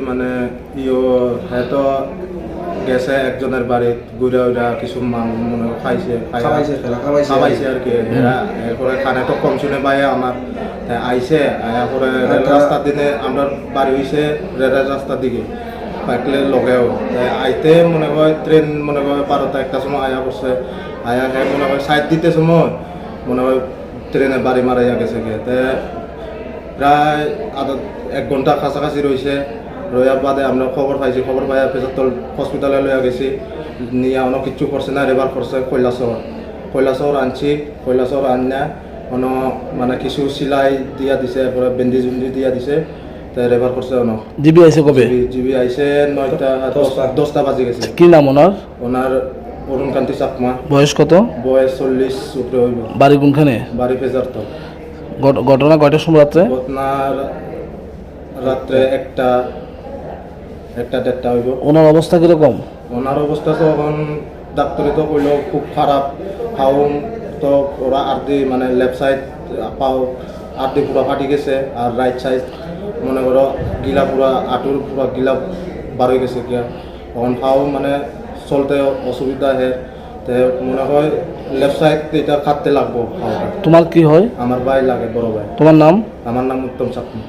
মানে ইও হয়তো গেছে একজনের বাড়িত ঘুরে উড়া কিছু মান মনে খাইছে খাওয়াইছে আর কি এরপরে খানে তো কম শুনে পাই আমার আইসে এরপরে রেল রাস্তার দিনে আমরা বাড়ি হয়েছে রেলের রাস্তার দিকে পাইলে লগেও আইতে মনে হয় ট্রেন মনে হয় 12টা 1টার সময় আয়া করছে আয়া মনে হয় সাইড দিতে সময় মনে হয় ট্রেনে বাড়ি মারাইয়া গেছে গিয়ে প্রায় 1 ঘন্টা কাছাকাছি রয়েছে রয়ার বাদে আমরা খবর পাইছি খবর পাই ফেজতল হসপিটালে লইয়া গেছি নিয়ে অনেক কিচ্ছু করছে না রেবার করছে কৈলাসহর আনছি কৈলাসহর আনিয়া মানে কিছু সিলাই দিয়া দিছে এরপরে বেন্ডেজ দিয়া দিছে তাই রেবার করছে জিবি আইছে কবে? জিবি আইছে 9টা 10টা বাজে গেছে। কি নাম ওনার অরুণ কান্তি চাকমা। বয়স কত? বয়স 40 উপরে হইব। বাড়ি কোনখানে? বাড়ি ফেজারতল। ঘটনা কয়টার সময় রাত্রে? ঘটনার রাত্রে 1টা হইব। ওনার অবস্থা কিরকম? ওনার অবস্থা তো এখন ডাক্তারে তো কইল খুব খারাপ খাওন তো ওরা আর্দি মানে লেফট সাইড পাও আর্দি পুরো ফাটি গেছে আর রাইট সাইড মনে করো গিলা পুরা আঁটুর পুরা গিলা বার হয়ে গেছে কিয়া তখন খাও মানে চলতে অসুবিধা হে তে মনে হয় লেফট সাইড এটা কাটতে লাগবো। তোমার কি হয়? আমার ভাই লাগে, বড় ভাই। তোমার নাম? আমার নাম উত্তম চাকমা।